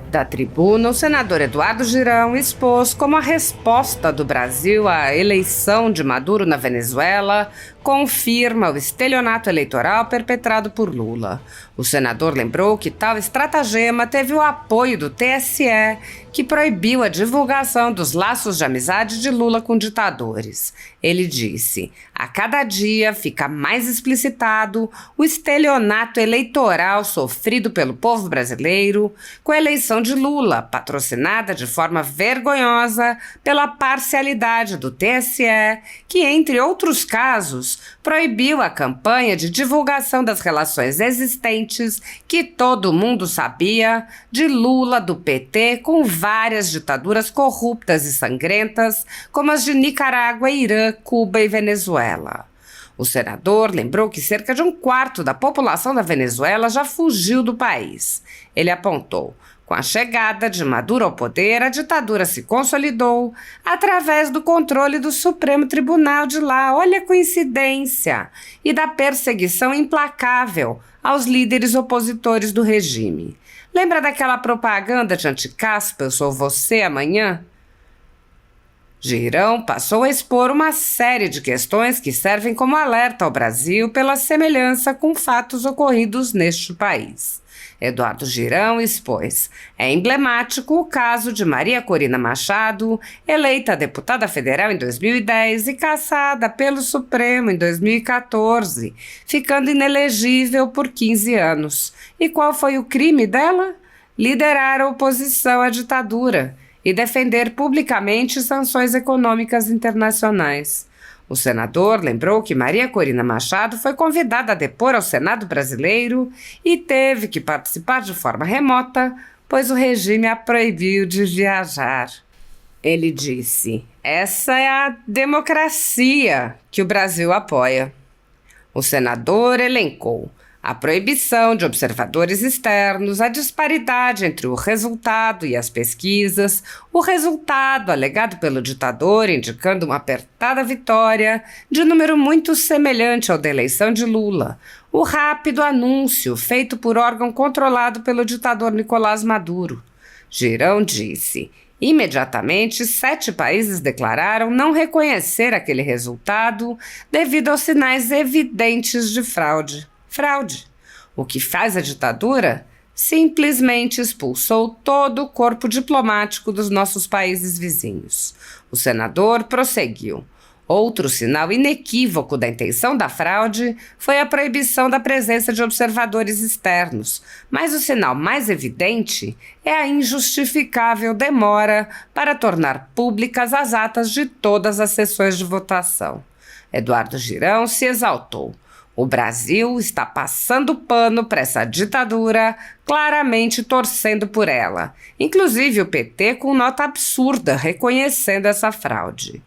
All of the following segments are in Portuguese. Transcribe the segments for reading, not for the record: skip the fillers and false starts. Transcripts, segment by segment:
Da tribuna, o senador Eduardo Girão expôs como a resposta do Brasil à eleição de Maduro na Venezuela confirma o estelionato eleitoral perpetrado por Lula. O senador lembrou que tal estratagema teve o apoio do TSE, que proibiu a divulgação dos laços de amizade de Lula com ditadores. Ele disse: a cada dia fica mais explicitado o estelionato eleitoral sofrido pelo povo brasileiro com a eleição de Lula, patrocinada de forma vergonhosa pela parcialidade do TSE, que, entre outros casos, proibiu a campanha de divulgação das relações existentes que todo mundo sabia de Lula do PT com várias ditaduras corruptas e sangrentas, como as de Nicarágua, Irã, Cuba e Venezuela. O senador lembrou que cerca de um quarto da população da Venezuela já fugiu do país. Ele apontou: com a chegada de Maduro ao poder, a ditadura se consolidou através do controle do Supremo Tribunal de lá, olha a coincidência, e da perseguição implacável aos líderes opositores do regime. Lembra daquela propaganda de anticaspa, eu sou você amanhã? Girão passou a expor uma série de questões que servem como alerta ao Brasil pela semelhança com fatos ocorridos neste país. Eduardo Girão expôs: é emblemático o caso de Maria Corina Machado, eleita deputada federal em 2010 e cassada pelo Supremo em 2014, ficando inelegível por 15 anos. E qual foi o crime dela? Liderar a oposição à ditadura e defender publicamente sanções econômicas internacionais. O senador lembrou que Maria Corina Machado foi convidada a depor ao Senado brasileiro e teve que participar de forma remota, pois o regime a proibiu de viajar. Ele disse: essa é a democracia que o Brasil apoia. O senador elencou a proibição de observadores externos, a disparidade entre o resultado e as pesquisas, o resultado alegado pelo ditador indicando uma apertada vitória de número muito semelhante ao da eleição de Lula, o rápido anúncio feito por órgão controlado pelo ditador Nicolás Maduro. Girão disse: imediatamente, 7 países declararam não reconhecer aquele resultado devido aos sinais evidentes de fraude. O que faz a ditadura? Simplesmente expulsou todo o corpo diplomático dos nossos países vizinhos. O senador prosseguiu: outro sinal inequívoco da intenção da fraude foi a proibição da presença de observadores externos, mas o sinal mais evidente é a injustificável demora para tornar públicas as atas de todas as sessões de votação. Eduardo Girão se exaltou: o Brasil está passando pano para essa ditadura, claramente torcendo por ela. Inclusive o PT com nota absurda reconhecendo essa fraude.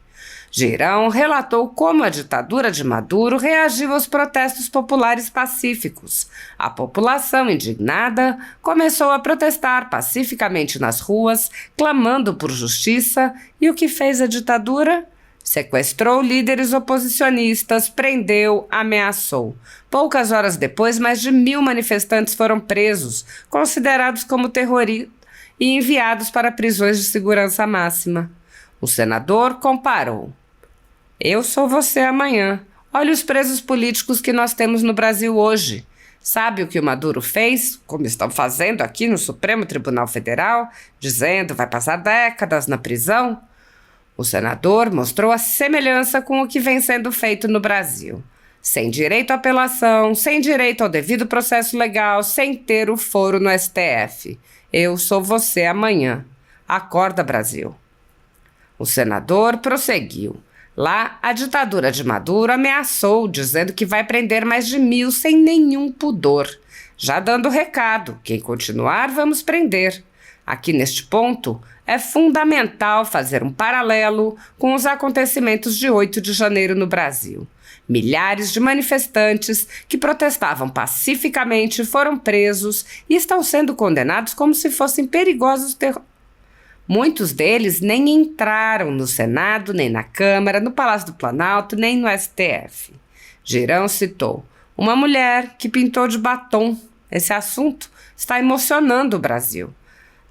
Girão relatou como a ditadura de Maduro reagiu aos protestos populares pacíficos. A população indignada começou a protestar pacificamente nas ruas, clamando por justiça, e o que fez a ditadura? Sequestrou líderes oposicionistas, prendeu, ameaçou. Poucas horas depois, mais de 1.000 manifestantes foram presos, considerados como terroristas e enviados para prisões de segurança máxima. O senador comparou: eu sou você amanhã. Olha os presos políticos que nós temos no Brasil hoje. Sabe o que o Maduro fez, como estão fazendo aqui no Supremo Tribunal Federal, dizendo vai passar décadas na prisão? O senador mostrou a semelhança com o que vem sendo feito no Brasil. Sem direito à apelação, sem direito ao devido processo legal, sem ter o foro no STF. Eu sou você amanhã. Acorda, Brasil. O senador prosseguiu: lá, a ditadura de Maduro ameaçou, dizendo que vai prender mais de 1.000 sem nenhum pudor. Já dando recado: quem continuar, vamos prender. Aqui neste ponto, é fundamental fazer um paralelo com os acontecimentos de 8 de janeiro no Brasil. Milhares de manifestantes que protestavam pacificamente foram presos e estão sendo condenados como se fossem perigosos terroristas. Muitos deles nem entraram no Senado, nem na Câmara, no Palácio do Planalto, nem no STF. Girão citou uma mulher que pintou de batom. Esse assunto está emocionando o Brasil.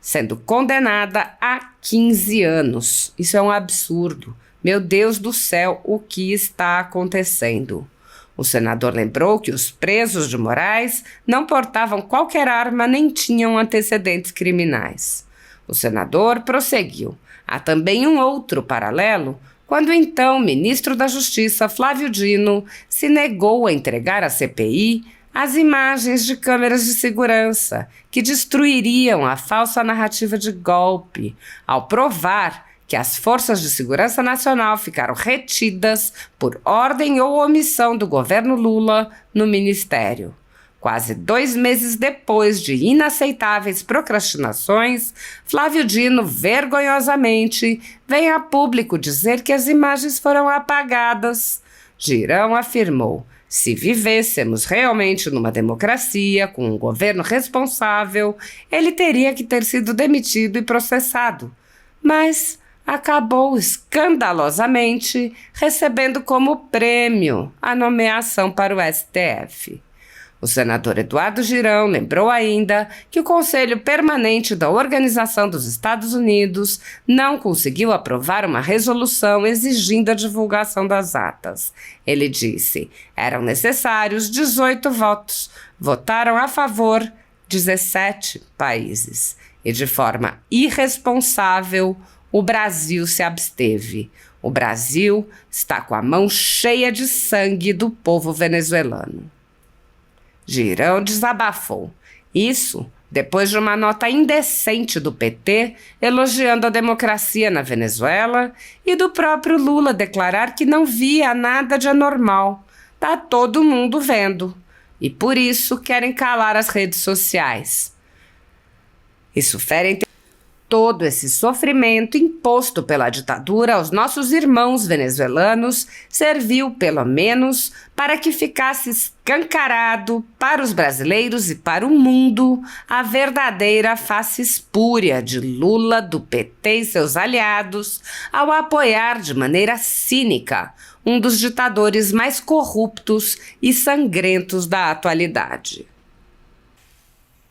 sendo condenada a 15 anos. Isso é um absurdo. Meu Deus do céu, o que está acontecendo? O senador lembrou que os presos de Moraes não portavam qualquer arma nem tinham antecedentes criminais. O senador prosseguiu. Há também um outro paralelo, quando então o ministro da Justiça, Flávio Dino, se negou a entregar à CPI as imagens de câmeras de segurança que destruiriam a falsa narrativa de golpe, ao provar que as forças de segurança nacional ficaram retidas por ordem ou omissão do governo Lula no ministério. Quase 2 meses depois de inaceitáveis procrastinações, Flávio Dino, vergonhosamente, vem a público dizer que as imagens foram apagadas. Girão afirmou: se vivêssemos realmente numa democracia, com um governo responsável, ele teria que ter sido demitido e processado. Mas acabou escandalosamente recebendo como prêmio a nomeação para o STF. O senador Eduardo Girão lembrou ainda que o Conselho Permanente da Organização dos Estados Unidos não conseguiu aprovar uma resolução exigindo a divulgação das atas. Ele disse: eram necessários 18 votos, votaram a favor 17 países. E de forma irresponsável, o Brasil se absteve. O Brasil está com a mão cheia de sangue do povo venezuelano. Girão desabafou. Isso depois de uma nota indecente do PT elogiando a democracia na Venezuela e do próprio Lula declarar que não via nada de anormal. Tá todo mundo vendo. E por isso querem calar as redes sociais. Isso fere todo esse sofrimento imposto pela ditadura aos nossos irmãos venezuelanos serviu, pelo menos, para que ficasse escancarado para os brasileiros e para o mundo a verdadeira face espúria de Lula, do PT e seus aliados ao apoiar de maneira cínica um dos ditadores mais corruptos e sangrentos da atualidade.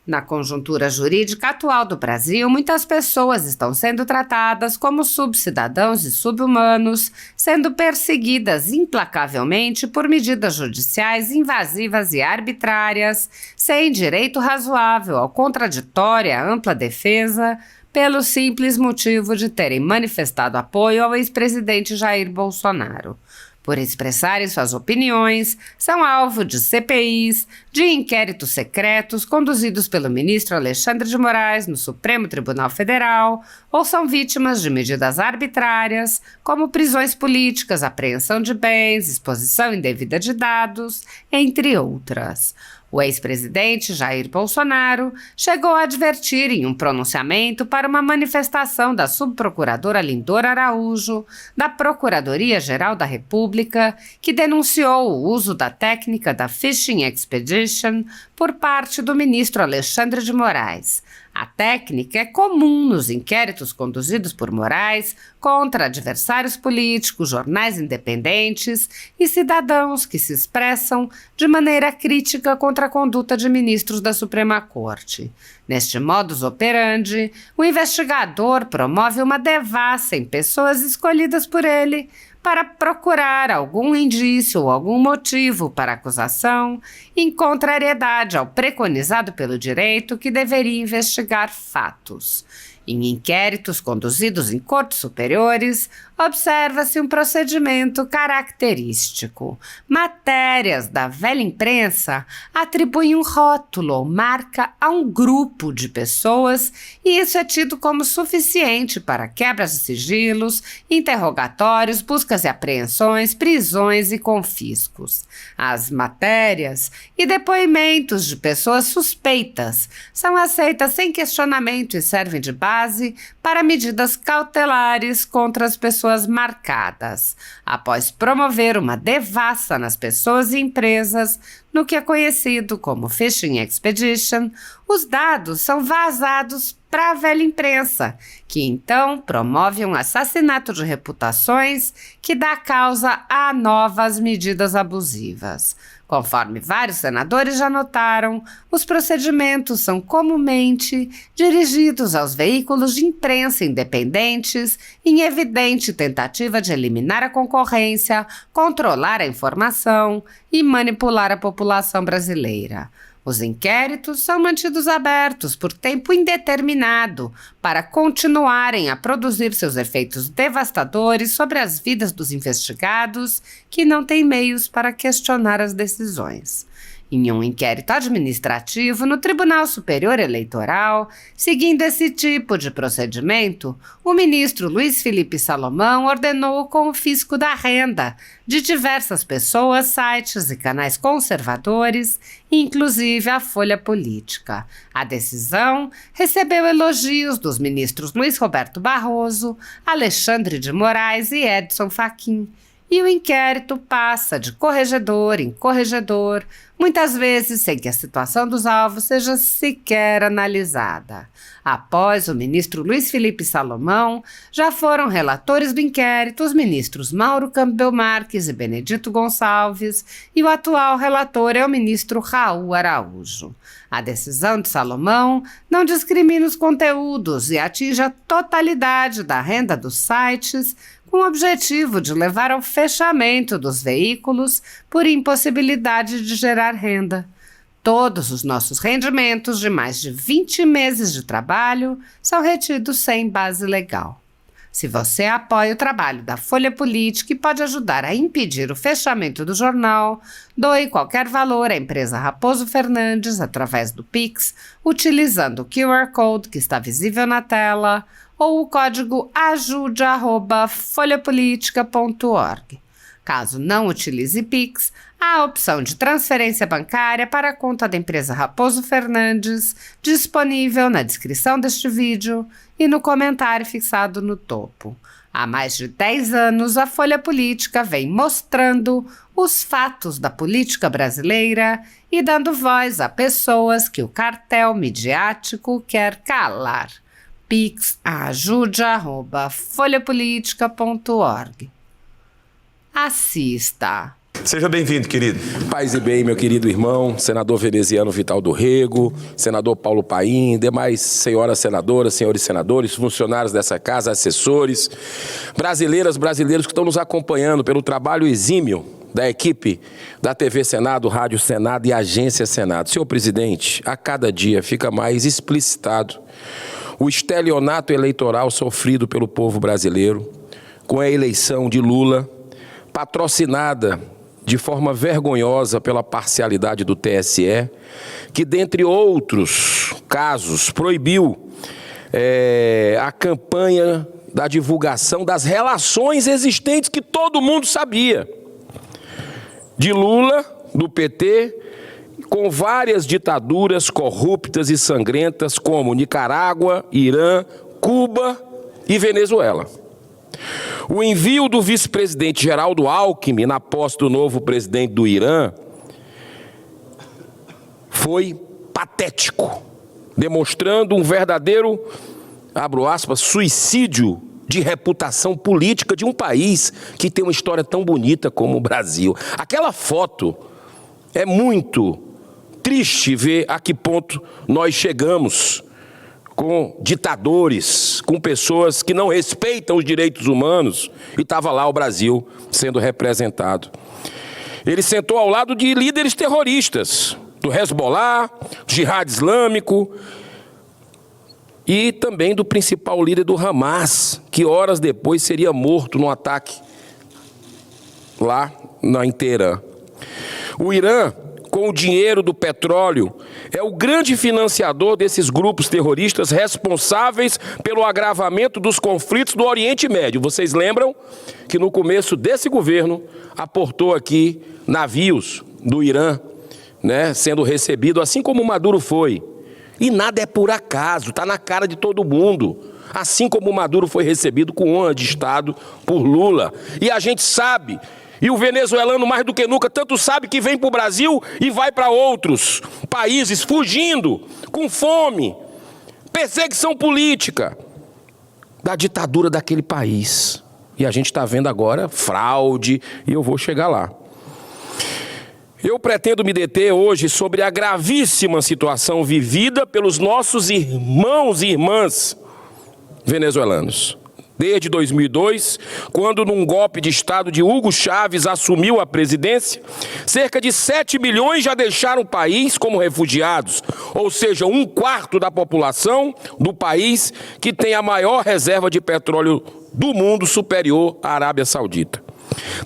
Na conjuntura jurídica atual do Brasil, muitas pessoas estão sendo tratadas como subcidadãos e subhumanos, sendo perseguidas implacavelmente por medidas judiciais invasivas e arbitrárias, sem direito razoável ao contraditório e à ampla defesa, pelo simples motivo de terem manifestado apoio ao ex-presidente Jair Bolsonaro. Por expressarem suas opiniões, são alvo de CPIs, de inquéritos secretos conduzidos pelo ministro Alexandre de Moraes no Supremo Tribunal Federal, ou são vítimas de medidas arbitrárias, como prisões políticas, apreensão de bens, exposição indevida de dados, entre outras. O ex-presidente Jair Bolsonaro chegou a advertir em um pronunciamento para uma manifestação da subprocuradora Lindor Araújo, da Procuradoria-Geral da República, que denunciou o uso da técnica da Fishing Expedition por parte do ministro Alexandre de Moraes. A técnica é comum nos inquéritos conduzidos por Moraes contra adversários políticos, jornais independentes e cidadãos que se expressam de maneira crítica contra a conduta de ministros da Suprema Corte. Neste modus operandi, o investigador promove uma devassa em pessoas escolhidas por ele para procurar algum indício ou algum motivo para acusação, em contrariedade ao preconizado pelo direito que deveria investigar fatos. Em inquéritos conduzidos em cortes superiores, observa-se um procedimento característico. Matérias da velha imprensa atribuem um rótulo ou marca a um grupo de pessoas e isso é tido como suficiente para quebras de sigilos, interrogatórios, buscas e apreensões, prisões e confiscos. As matérias e depoimentos de pessoas suspeitas são aceitas sem questionamento e servem de base para medidas cautelares contra as pessoas marcadas, após promover uma devassa nas pessoas e empresas, no que é conhecido como Fishing Expedition, os dados são vazados para a velha imprensa, que então promove um assassinato de reputações que dá causa a novas medidas abusivas. Conforme vários senadores já notaram, os procedimentos são comumente dirigidos aos veículos de imprensa independentes em evidente tentativa de eliminar a concorrência, controlar a informação e manipular a população brasileira. Os inquéritos são mantidos abertos por tempo indeterminado para continuarem a produzir seus efeitos devastadores sobre as vidas dos investigados que não têm meios para questionar as decisões. Em um inquérito administrativo no Tribunal Superior Eleitoral, seguindo esse tipo de procedimento, o ministro Luiz Felipe Salomão ordenou o confisco da renda de diversas pessoas, sites e canais conservadores, inclusive a Folha Política. A decisão recebeu elogios dos ministros Luiz Roberto Barroso, Alexandre de Moraes e Edson Fachin. E o inquérito passa de corregedor em corregedor, muitas vezes sem que a situação dos alvos seja sequer analisada. Após o ministro Luiz Felipe Salomão, já foram relatores do inquérito os ministros Mauro Campbell Marques e Benedito Gonçalves, e o atual relator é o ministro Raul Araújo. A decisão de Salomão não discrimina os conteúdos e atinge a totalidade da renda dos sites, com o objetivo de levar ao fechamento dos veículos por impossibilidade de gerar renda. Todos os nossos rendimentos de mais de 20 meses de trabalho são retidos sem base legal. Se você apoia o trabalho da Folha Política e pode ajudar a impedir o fechamento do jornal, doe qualquer valor à empresa Raposo Fernandes através do Pix, utilizando o QR Code que está visível na tela, ou o código ajude@folhapolitica.org. Caso não utilize Pix, há a opção de transferência bancária para a conta da empresa Raposo Fernandes, disponível na descrição deste vídeo e no comentário fixado no topo. Há mais de 10 anos, a Folha Política vem mostrando os fatos da política brasileira e dando voz a pessoas que o cartel midiático quer calar. pix@ajude@folhapolitica.org. Assista. Seja bem-vindo, querido. Paz e bem, meu querido irmão, senador veneziano Vital do Rego, senador Paulo Paim, demais senhoras senadoras, senhores senadores, funcionários dessa casa, assessores, brasileiras, brasileiros que estão nos acompanhando pelo trabalho exímio da equipe da TV Senado, Rádio Senado e Agência Senado. Senhor presidente, a cada dia fica mais explicitado o estelionato eleitoral sofrido pelo povo brasileiro com a eleição de Lula, patrocinada de forma vergonhosa pela parcialidade do TSE, que, dentre outros casos, proibiu a campanha da divulgação das relações existentes que todo mundo sabia, de Lula, do PT, com várias ditaduras corruptas e sangrentas como Nicarágua, Irã, Cuba e Venezuela. O envio do vice-presidente Geraldo Alckmin na posse do novo presidente do Irã foi patético, demonstrando um verdadeiro, abro aspas, suicídio de reputação política de um país que tem uma história tão bonita como o Brasil. Aquela foto é muito triste ver a que ponto nós chegamos com ditadores, com pessoas que não respeitam os direitos humanos, e estava lá o Brasil sendo representado. Ele sentou ao lado de líderes terroristas, do Hezbollah, do Jihad Islâmico, e também do principal líder do Hamas, que horas depois seria morto num ataque lá em Teherã. O Irã, com o dinheiro do petróleo, é o grande financiador desses grupos terroristas responsáveis pelo agravamento dos conflitos do Oriente Médio. Vocês lembram que no começo desse governo aportou aqui navios do Irã, né, sendo recebido, assim como o Maduro foi. E nada é por acaso, está na cara de todo mundo. Assim como o Maduro foi recebido com honra de Estado por Lula. E a gente sabe, e o venezuelano mais do que nunca tanto sabe, que vem para o Brasil e vai para outros países fugindo, com fome, perseguição política, da ditadura daquele país. E a gente está vendo agora fraude, e eu vou chegar lá. Eu pretendo me deter hoje sobre a gravíssima situação vivida pelos nossos irmãos e irmãs venezuelanos. Desde 2002, quando num golpe de Estado de Hugo Chávez assumiu a presidência, cerca de 7 milhões já deixaram o país como refugiados, ou seja, 1/4 da população do país que tem a maior reserva de petróleo do mundo, superior à Arábia Saudita.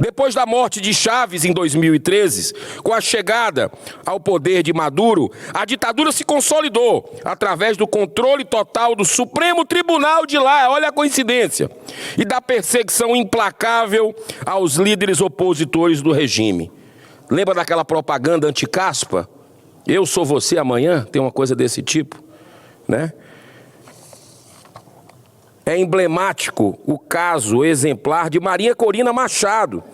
Depois da morte de Chávez em 2013, com a chegada ao poder de Maduro, a ditadura se consolidou através do controle total do Supremo Tribunal de lá, olha a coincidência, e da perseguição implacável aos líderes opositores do regime. Lembra daquela propaganda anti-caspa? Eu sou você amanhã? Tem uma coisa desse tipo, né? É emblemático o caso exemplar de Maria Corina Machado,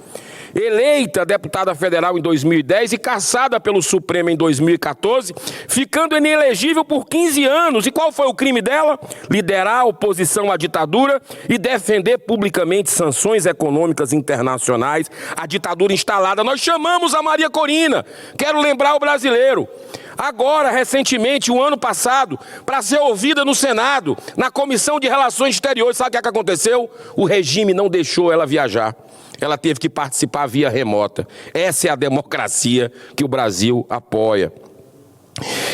eleita deputada federal em 2010 e cassada pelo Supremo em 2014, ficando inelegível por 15 anos. E qual foi o crime dela? Liderar a oposição à ditadura e defender publicamente sanções econômicas internacionais à ditadura instalada. Nós chamamos a Maria Corina, quero lembrar o brasileiro, agora, recentemente, o ano passado, para ser ouvida no Senado, na Comissão de Relações Exteriores. Sabe o que aconteceu? O regime não deixou ela viajar. Ela teve que participar via remota. Essa é a democracia que o Brasil apoia.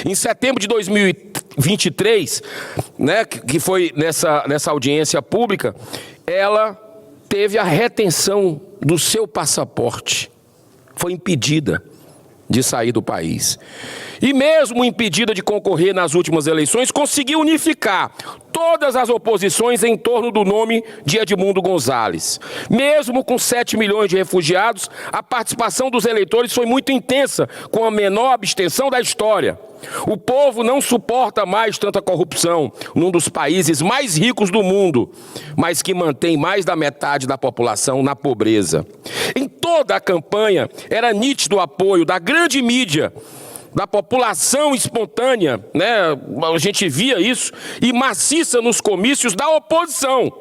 Em setembro de 2023, né, que foi nessa audiência pública, ela teve a retenção do seu passaporte. Foi impedida de sair do país. E mesmo impedida de concorrer nas últimas eleições, conseguiu unificar todas as oposições em torno do nome de Edmundo Gonzalez. Mesmo com 7 milhões de refugiados, a participação dos eleitores foi muito intensa, com a menor abstenção da história. O povo não suporta mais tanta corrupção num dos países mais ricos do mundo, mas que mantém mais da metade da população na pobreza. Em toda a campanha, era nítido o apoio da grande mídia, da população espontânea, né? A gente via isso, e maciça nos comícios da oposição.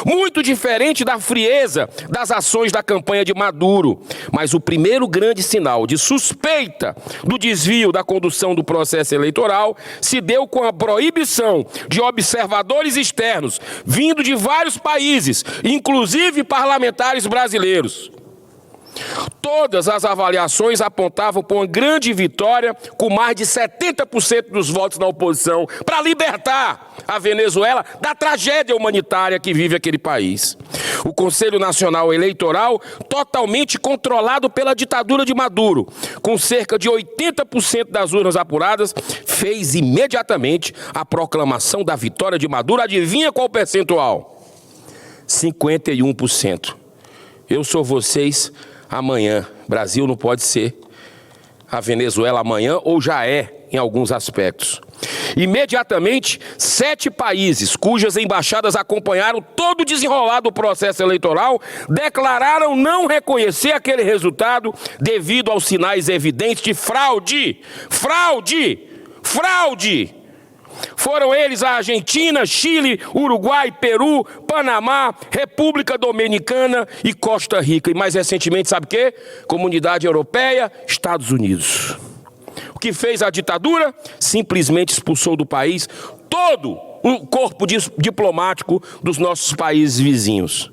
Muito diferente da frieza das ações da campanha de Maduro. Mas o primeiro grande sinal de suspeita do desvio da condução do processo eleitoral se deu com a proibição de observadores externos, vindo de vários países, inclusive parlamentares brasileiros. Todas as avaliações apontavam para uma grande vitória, com mais de 70% dos votos na oposição, para libertar a Venezuela da tragédia humanitária que vive aquele país. O Conselho Nacional Eleitoral, totalmente controlado pela ditadura de Maduro, com cerca de 80% das urnas apuradas, fez imediatamente a proclamação da vitória de Maduro. Adivinha qual o percentual? 51%. Eu sou vocês amanhã. Brasil não pode ser a Venezuela amanhã, ou já é em alguns aspectos. Imediatamente, 7 países cujas embaixadas acompanharam todo o desenrolar do processo eleitoral declararam não reconhecer aquele resultado devido aos sinais evidentes de fraude. Fraude! Fraude! Foram eles a Argentina, Chile, Uruguai, Peru, Panamá, República Dominicana e Costa Rica. E mais recentemente, sabe o quê? Comunidade Europeia, Estados Unidos. O que fez a ditadura? Simplesmente expulsou do país todo o corpo diplomático dos nossos países vizinhos.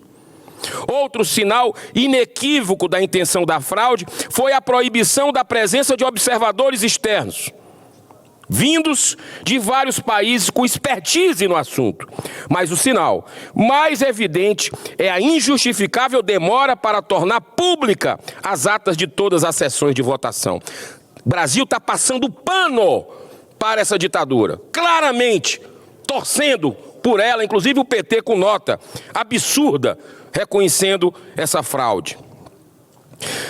Outro sinal inequívoco da intenção da fraude foi a proibição da presença de observadores externos, vindos de vários países com expertise no assunto. Mas o sinal mais evidente é a injustificável demora para tornar pública as atas de todas as sessões de votação. O Brasil está passando pano para essa ditadura, claramente torcendo por ela, inclusive o PT com nota absurda, reconhecendo essa fraude.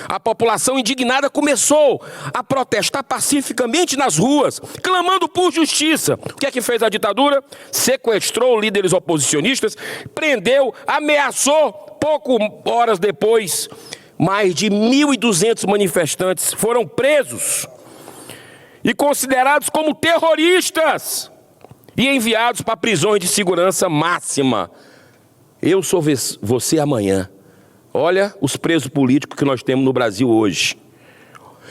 A população indignada começou a protestar pacificamente nas ruas, clamando por justiça. O que é que fez a ditadura? Sequestrou líderes oposicionistas, prendeu, ameaçou. Pouco horas depois, mais de 1.200 manifestantes foram presos e considerados como terroristas. e enviados para prisões de segurança máxima. Eu sou você amanhã. Olha os presos políticos que nós temos no Brasil hoje.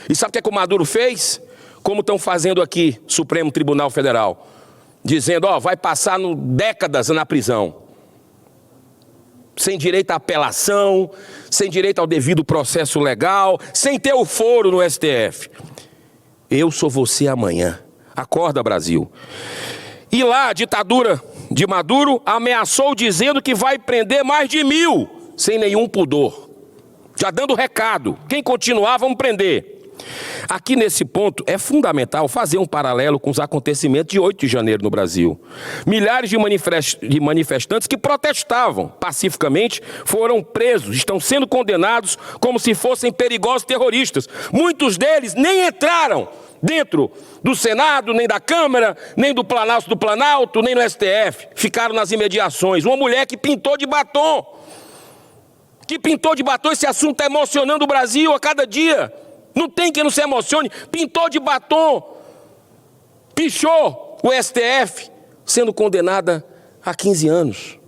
E sabe o que o Maduro fez? Como estão fazendo aqui, Supremo Tribunal Federal. Dizendo, vai passar décadas na prisão. Sem direito à apelação, sem direito ao devido processo legal, sem ter o foro no STF. Eu sou você amanhã. Acorda, Brasil. E lá, a ditadura de Maduro ameaçou dizendo que vai prender mais de 1.000, sem nenhum pudor. Já dando recado. Quem continuar, vamos prender. Aqui nesse ponto é fundamental fazer um paralelo com os acontecimentos de 8 de janeiro no Brasil. Milhares de manifestantes que protestavam pacificamente foram presos, estão sendo condenados como se fossem perigosos terroristas. Muitos deles nem entraram dentro do Senado, nem da Câmara, nem do Planalto, nem no STF. Ficaram nas imediações. Uma mulher que pintou de batom. Esse assunto está emocionando o Brasil a cada dia. Não tem quem não se emocione. Pintou de batom. Pichou o STF, sendo condenada a 15 anos.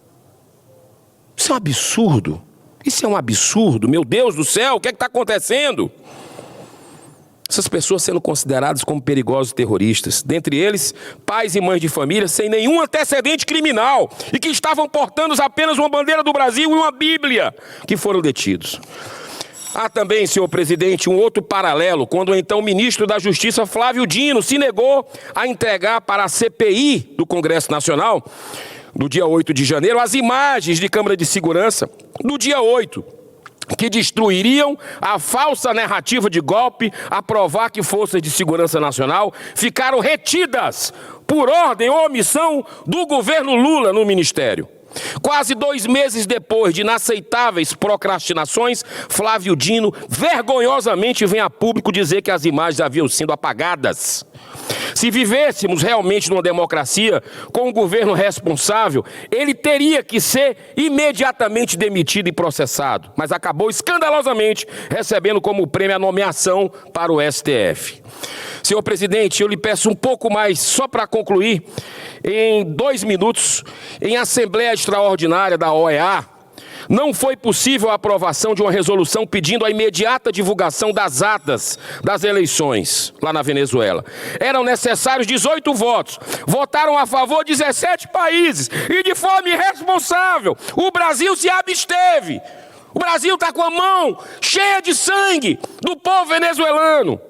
Isso é um absurdo. Isso é um absurdo. Meu Deus do céu, o que é que está acontecendo? Essas pessoas sendo consideradas como perigosos terroristas. Dentre eles, pais e mães de família sem nenhum antecedente criminal e que estavam portando apenas uma bandeira do Brasil e uma Bíblia, que foram detidos. Há também, senhor presidente, um outro paralelo, quando o então ministro da Justiça, Flávio Dino, se negou a entregar para a CPI do Congresso Nacional, no dia 8 de janeiro, as imagens de câmara de segurança do dia 8, que destruiriam a falsa narrativa de golpe a provar que forças de segurança nacional ficaram retidas por ordem ou omissão do governo Lula no ministério. Quase 2 meses depois de inaceitáveis procrastinações, Flávio Dino vergonhosamente vem a público dizer que as imagens haviam sido apagadas. Se vivêssemos realmente numa democracia com um governo responsável, ele teria que ser imediatamente demitido e processado, mas acabou escandalosamente recebendo como prêmio a nomeação para o STF. Senhor presidente, eu lhe peço um pouco mais, só para concluir, em 2 minutos, em Assembleia Extraordinária da OEA, não foi possível a aprovação de uma resolução pedindo a imediata divulgação das atas das eleições lá na Venezuela. Eram necessários 18 votos. Votaram a favor 17 países. E de forma irresponsável, o Brasil se absteve. O Brasil está com a mão cheia de sangue do povo venezuelano.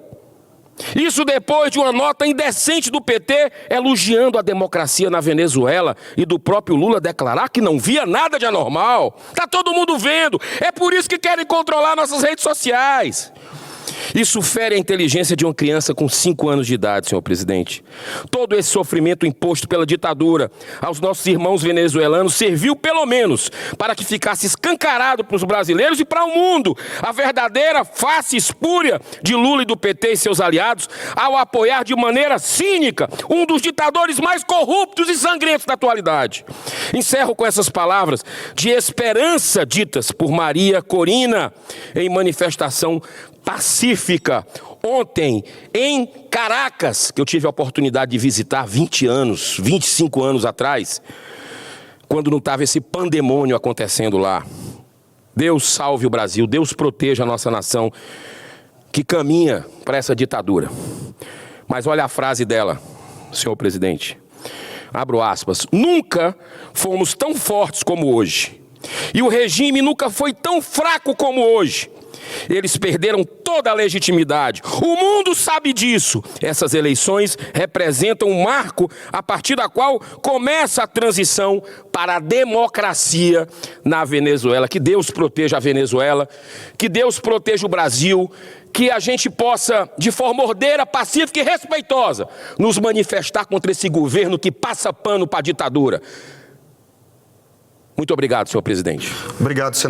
Isso depois de uma nota indecente do PT elogiando a democracia na Venezuela e do próprio Lula declarar que não via nada de anormal. Está todo mundo vendo. É por isso que querem controlar nossas redes sociais. Isso fere a inteligência de uma criança com 5 anos de idade, senhor presidente. Todo esse sofrimento imposto pela ditadura aos nossos irmãos venezuelanos serviu, pelo menos, para que ficasse escancarado para os brasileiros e para o mundo a verdadeira face espúria de Lula e do PT e seus aliados ao apoiar de maneira cínica um dos ditadores mais corruptos e sangrentos da atualidade. Encerro com essas palavras de esperança ditas por Maria Corina em manifestação pacífica, ontem, em Caracas, que eu tive a oportunidade de visitar 25 anos atrás, quando não estava esse pandemônio acontecendo lá. Deus salve o Brasil, Deus proteja a nossa nação, que caminha para essa ditadura. Mas olha a frase dela, senhor presidente. Abro aspas. Nunca fomos tão fortes como hoje. E o regime nunca foi tão fraco como hoje. Eles perderam toda a legitimidade. O mundo sabe disso. Essas eleições representam um marco a partir da qual começa a transição para a democracia na Venezuela. Que Deus proteja a Venezuela, que Deus proteja o Brasil, que a gente possa, de forma ordeira, pacífica e respeitosa, nos manifestar contra esse governo que passa pano para a ditadura. Muito obrigado, senhor presidente. Obrigado, senador.